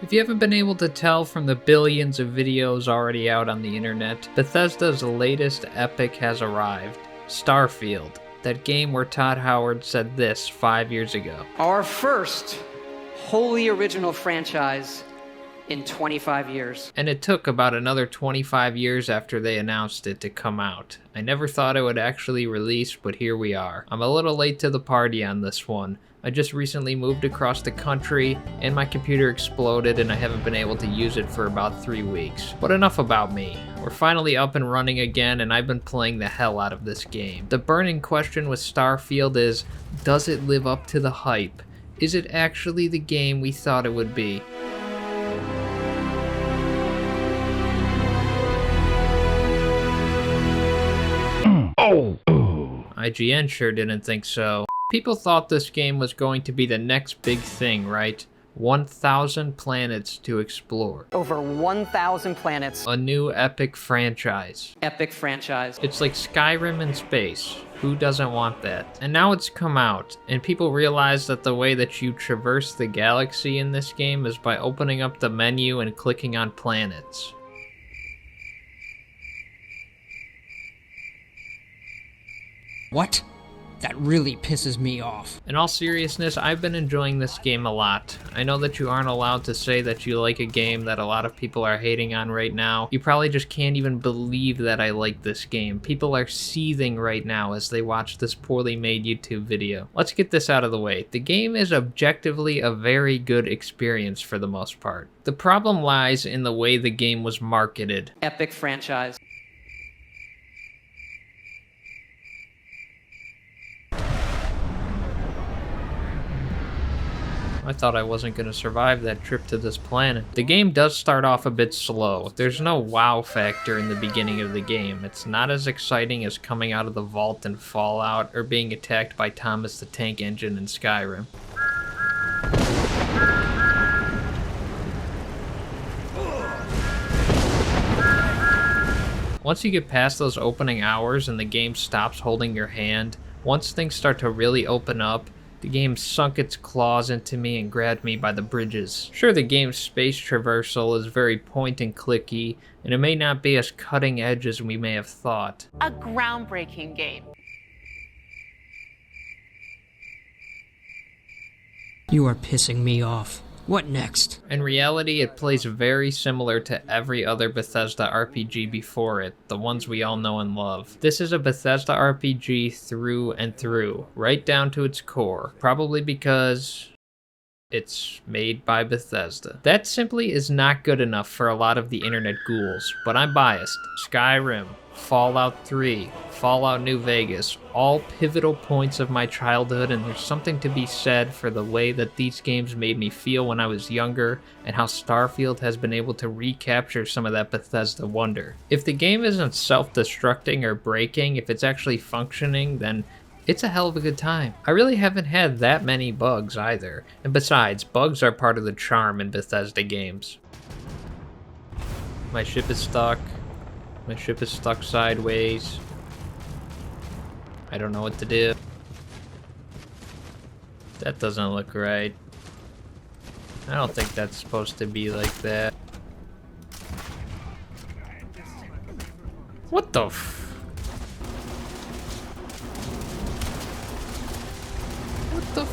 If you haven't been able to tell from the billions of videos already out on the internet, Bethesda's latest epic has arrived, Starfield, that game where Todd Howard said this 5 years ago. Our first wholly original franchise in 25 years. And it took about another 25 years after they announced it to come out. I never thought it would actually release, but here we are. I'm a little late to the party on this one. I just recently moved across the country and my computer exploded and I haven't been able to use it for about 3 weeks. But enough about me. We're finally up and running again and I've been playing the hell out of this game. The burning question with Starfield is, does it live up to the hype? Is it actually the game we thought it would be? IGN sure didn't think so. People thought this game was going to be the next big thing, right? 1,000 planets to explore. Over 1,000 planets. A new epic franchise. Epic franchise. It's like Skyrim in space. Who doesn't want that? And now it's come out, and people realize that the way that you traverse the galaxy in this game is by opening up the menu and clicking on planets. What? That really pisses me off. In all seriousness, I've been enjoying this game a lot. I know that you aren't allowed to say that you like a game that a lot of people are hating on right now. You probably just can't even believe that I like this game. People are seething right now as they watch this poorly made YouTube video. Let's get this out of the way. The game is objectively a very good experience for the most part. The problem lies in the way the game was marketed. Epic franchise. I thought I wasn't going to survive that trip to this planet. The game does start off a bit slow. There's no wow factor in the beginning of the game. It's not as exciting as coming out of the vault in Fallout or being attacked by Thomas the Tank Engine in Skyrim. Once you get past those opening hours and the game stops holding your hand, once things start to really open up, the game sunk its claws into me and grabbed me by the bridges. Sure, the game's space traversal is very point and clicky, and it may not be as cutting edge as we may have thought. A groundbreaking game. You are pissing me off. What next? In reality, it plays very similar to every other Bethesda RPG before it, the ones we all know and love. This is a Bethesda RPG through and through, right down to its core, probably because it's made by Bethesda. That simply is not good enough for a lot of the internet ghouls, but I'm biased. Skyrim, Fallout 3, Fallout New Vegas, all pivotal points of my childhood, and there's something to be said for the way that these games made me feel when I was younger, and how Starfield has been able to recapture some of that Bethesda wonder. If the game isn't self-destructing or breaking, if it's actually functioning, then it's a hell of a good time. I really haven't had that many bugs either, and besides, bugs are part of the charm in Bethesda games. My ship is stuck. My ship is stuck sideways. I don't know what to do. That doesn't look right. I don't think that's supposed to be like that. What the f... What the f...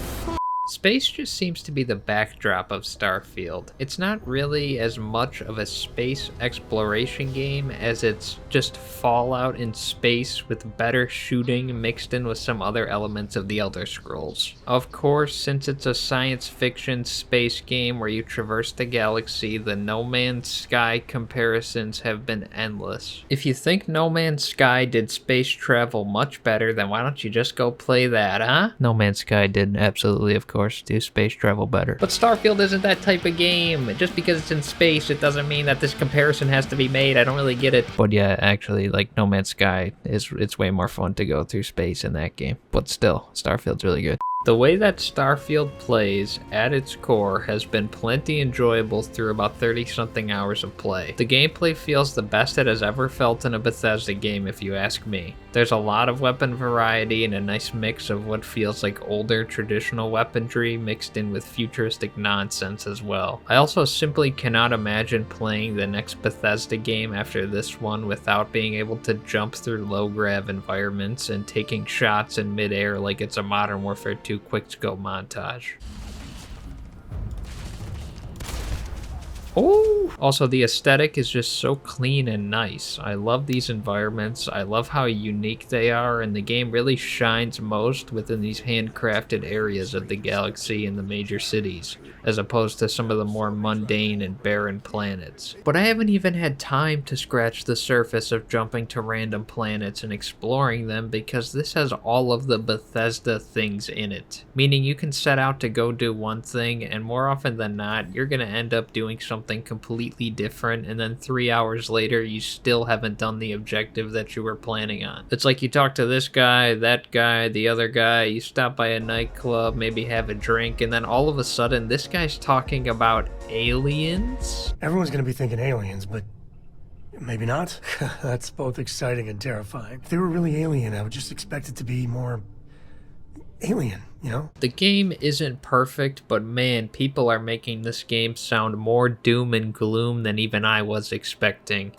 Space just seems to be the backdrop of Starfield. It's not really as much of a space exploration game as it's just Fallout in space with better shooting mixed in with some other elements of the Elder Scrolls. Of course, since it's a science fiction space game where you traverse the galaxy, the No Man's Sky comparisons have been endless. If you think No Man's Sky did space travel much better, then why don't you just go play that, huh? No Man's Sky did absolutely, of course, do space travel better. But Starfield isn't that type of game. Just because it's in space, it doesn't mean that this comparison has to be made. I don't really get it. But yeah, actually, like No Man's Sky, it's way more fun to go through space in that game. But still, Starfield's really good. The way that Starfield plays, at its core, has been plenty enjoyable through about 30-something hours of play. The gameplay feels the best it has ever felt in a Bethesda game if you ask me. There's a lot of weapon variety and a nice mix of what feels like older traditional weaponry mixed in with futuristic nonsense as well. I also simply cannot imagine playing the next Bethesda game after this one without being able to jump through low-grav environments and taking shots in midair like it's a Modern Warfare 2 quick-scope montage. Oh! Also, the aesthetic is just so clean and nice. I love these environments, I love how unique they are, and the game really shines most within these handcrafted areas of the galaxy and the major cities, as opposed to some of the more mundane and barren planets. But I haven't even had time to scratch the surface of jumping to random planets and exploring them because this has all of the Bethesda things in it. Meaning you can set out to go do one thing, and more often than not, you're gonna end up doing something completely different, and then 3 hours later you still haven't done the objective that you were planning on. It's like you talk to this guy, that guy, the other guy, you stop by a nightclub, maybe have a drink, and then all of a sudden this guy's talking about aliens? Everyone's gonna be thinking aliens, but maybe not. That's both exciting and terrifying. If they were really alien, I would just expect it to be more alien, you know? The game isn't perfect, but man, people are making this game sound more doom and gloom than even I was expecting.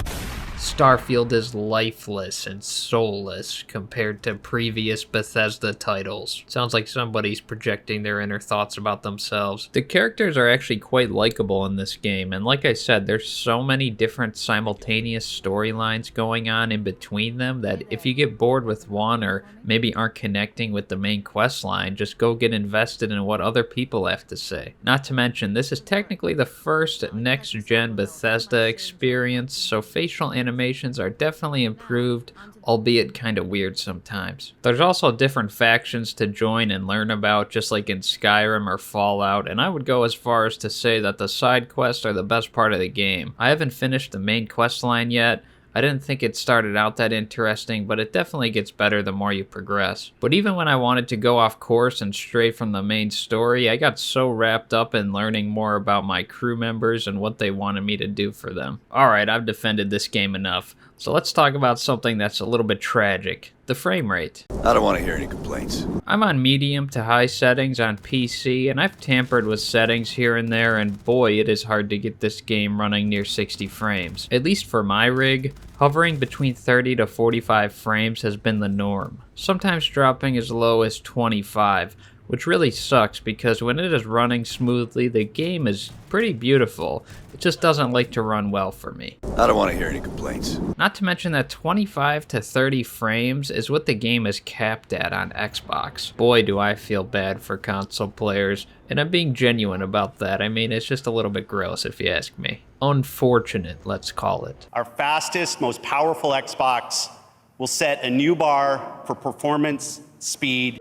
Starfield is lifeless and soulless compared to previous Bethesda titles. Sounds like somebody's projecting their inner thoughts about themselves. The characters are actually quite likable in this game, and like I said, there's so many different simultaneous storylines going on in between them that if you get bored with one or maybe aren't connecting with the main quest line, just go get invested in what other people have to say. Not to mention, this is technically the first next-gen Bethesda experience, so facial animations are definitely improved, albeit kind of weird sometimes. There's also different factions to join and learn about, just like in Skyrim or Fallout, and I would go as far as to say that the side quests are the best part of the game. I haven't finished the main quest line yet. I didn't think it started out that interesting, but it definitely gets better the more you progress. But even when I wanted to go off course and stray from the main story, I got so wrapped up in learning more about my crew members and what they wanted me to do for them. Alright, I've defended this game enough, so let's talk about something that's a little bit tragic. The frame rate. I don't want to hear any complaints. I'm on medium to high settings on PC, and I've tampered with settings here and there, and boy, it is hard to get this game running near 60 frames. At least for my rig, hovering between 30 to 45 frames has been the norm, sometimes dropping as low as 25, which really sucks because when it is running smoothly, the game is pretty beautiful. It just doesn't like to run well for me. I don't want to hear any complaints. Not to mention that 25 to 30 frames is what the game is capped at on Xbox. Boy, do I feel bad for console players, and I'm being genuine about that. I mean, it's just a little bit gross if you ask me. Unfortunate, let's call it. Our fastest, most powerful Xbox will set a new bar for performance, speed.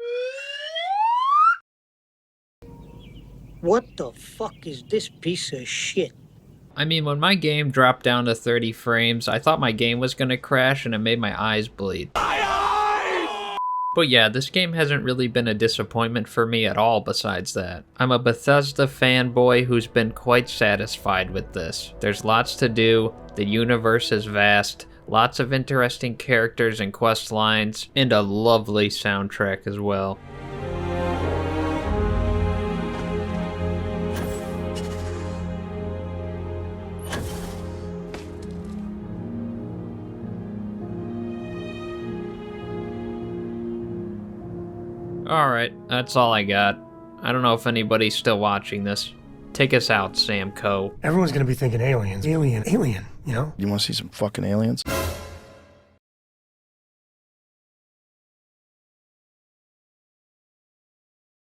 What the fuck is this piece of shit? I mean, when my game dropped down to 30 frames, I thought my game was gonna crash and it made my eyes bleed. But yeah, this game hasn't really been a disappointment for me at all besides that. I'm a Bethesda fanboy who's been quite satisfied with this. There's lots to do, the universe is vast, lots of interesting characters and quest lines, and a lovely soundtrack as well. Alright, that's all I got. I don't know if anybody's still watching this. Take us out, Sam Co. Everyone's gonna be thinking aliens. Alien, you know? You want to see some fucking aliens?